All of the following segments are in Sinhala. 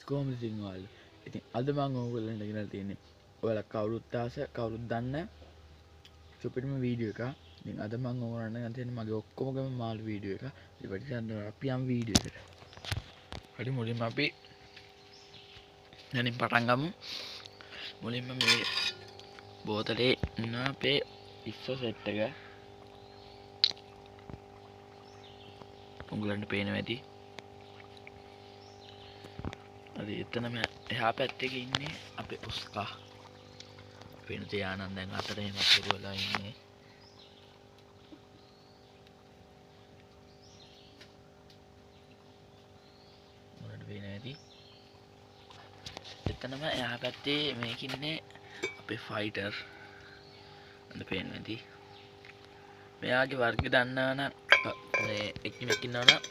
ස්කෝම් සිංහල. ඉතින් අද මම ඕගොල්ලන්ට ගෙනල්ලා තියෙන්නේ ඔයාලා කවුරුත් ආස කවුරුත් දන්න සුපිරිම වීඩියෝ එකක්. ඉතින් අද මම ඕගොල්ලන්ට ගෙනල්ලා තියෙන්නේ මගේ ඔක්කොමගම මාළු වීඩියෝ එක. ඊට පස්සේ අපි යම් වීඩියෝ එකට. හරි මුලින්ම අපි දැන් පටන් ගමු. මුලින්ම මේ බෝතලේ ඉන්න අපේ ඉස්ස සෙට් එක. උගලන්ට පේනවා ඇති. හරි එතනම එහා පැත්තේ ඉන්නේ අපේ උස්කා. වෙන තියානන් දැන් අතරේ මතුරුවලා ඉන්නේ. මොනවද වෙන්නේ ඇති. එතනම එහා පැත්තේ මේක ඉන්නේ අපේ ෆයිටර්. අන්න පේනවා ඇති. මෙයාගේ වර්ග දන්නා නම් මේ එක්කෙනෙක් ඉන්නවා නම්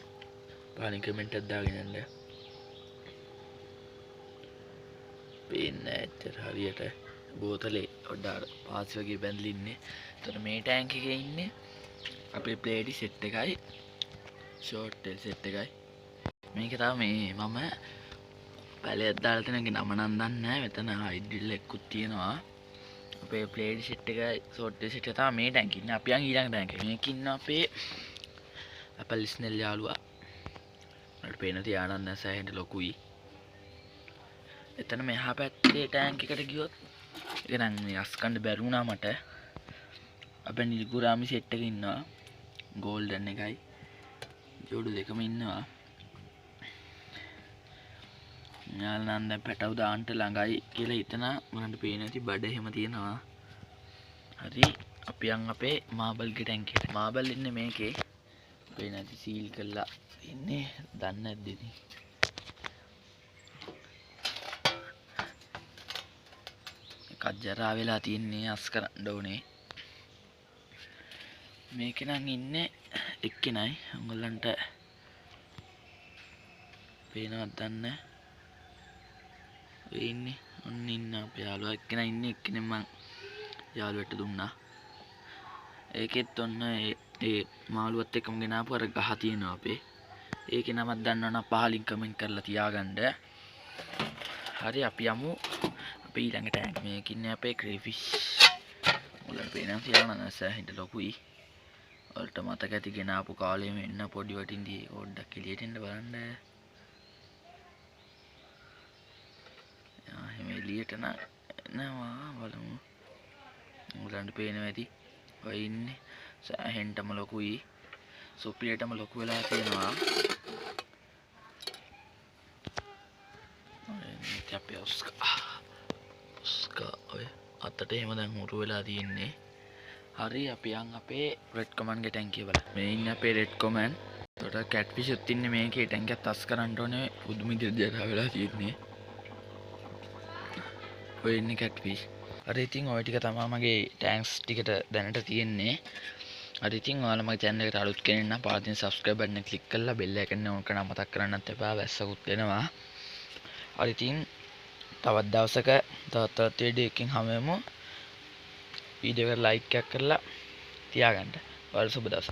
පහලින් කමෙන්ට් එකක් දාගෙන යන්න. පේන්නේ ඇත්තට හරියට බෝතලේ ඔඩාර පාස් වගේ බැඳලා ඉන්නේ. එතන මේ ටැංක් එකේ ඉන්නේ අපේ ප්ලේටි සෙට් එකයි ෂෝට් ටේල් සෙට් එකයි. මේක තමයි මම පැලයක් දාලා තියෙන නම නම් දන්නේ නැහැ. මෙතන හයිඩ්‍රිල් එකකුත් තියෙනවා. අපේ ප්ලේටි සෙට් එකයි ෂෝට් ටේල් සෙට් එක තමයි මේ ටැංක් ඉන්නේ. අපි යන් ඊළඟ ටැංක් එක. මේක ඉන්න අපේ අපල් ස්නෙල් යාළුවා. මට පේන තියානන් නැස හැන්ඩ ලොකුයි. එතන මෙහා පැත්තේ ටැංක් එකට ගියොත් ඒක නම් මේ අස්කණ්ඩ බැරි වුණා මට. අපේ නිල්කුරාමි සෙට් එක ඉන්නවා. ගෝල්ඩන් එකයි. ජෝඩු දෙකම ඉන්නවා. යාළුවා නම් දැන් පැටව දාන්න ළඟයි කියලා හිතන මරන්න පේන ඇති බඩ එහෙම තියෙනවා. හරි අපි යන් අපේ මාබල් ගේ ටැංක් එකට. මාබල් ඉන්නේ මේකේ. පේන ඇති සීල් කරලා ඉන්නේ. දන්නේ නැද්ද ඉතින්. කජ්ජරා වෙලා තියන්නේ අස් කරන්න ඕනේ. මේකේ නම් ඉන්නේ එක්කෙනයි. උඹලන්ට පේනවද දන්නේ. ඔය ඉන්නේ ඔන්න ඉන්න අපේ යාළුවා එක්කෙනා ඉන්නේ. එක්කෙනෙක් මං යාළුවට දුන්නා. ඒකෙත් ඔන්න ඒ මාළුවත් එක්කම ගෙනාපු අර ගහ තියෙනවා අපේ. ඒකේ නමක් දන්නවනම් පහලින් කමෙන්ට් කරලා තියාගන්න. හරි අපි යමු අපේ ඊළඟ ටැංක්. මේක ඉන්නේ අපේ ක්‍රේෆිෂ්. උගලන්ට පේනවා තියාගන්න නැස හිට ලොකුයි. වලට මතක ඇති ගෙනාපු කාලේ මෙන්න පොඩි වටින්දී පොඩ්ඩක් එළියට එන්න බලන්න. එහෙම එළියට නෑ බලමු. උගලන්ට පේනවා ඇති. ඔය ඉන්නේ සෑහෙන්ටම ලොකුයි. සුපිරියටම ලොකු වෙලා තියෙනවා. මේක අපේ උස්කා ඔය අතට එහෙම දැන් උරු වෙලා තියෙන්නේ. හරි අපි යන් අපේ රෙඩ් කොමන් ගේ ටැංකිය බලන්න. මේ ඉන්නේ අපේ රෙඩ් කොමන්. ඒකට කැට්ෆිෂ් උත් ඉන්නේ මේකේ. ටැංකියත් අස් කරන්න ඕනේ. පුදුම විදිහට ජරා වෙලා තියෙන්නේ. ඔය ඉන්නේ කැට්ෆිෂ්. හරි ඉතින් ඔය ටික තමයි මගේ ටැංක්ස් ටිකට දැනට තියෙන්නේ. හරි ඉතින් ඔයාලා මගේ channel එකට අලුත් කෙනෙක් නම් පාතින් subscribe button එක click කරලා bell icon එක on කරලා මතක් කරන්නත් එපා. වැස්සකුත් වෙනවා. හරි ඉතින් තවත් දවසක තවත් වීඩියෝ එකකින් හමු වෙමු. වීඩියෝ එකට like එකක් කරලා තියාගන්න. ඔයාලා සුබ දවසක්.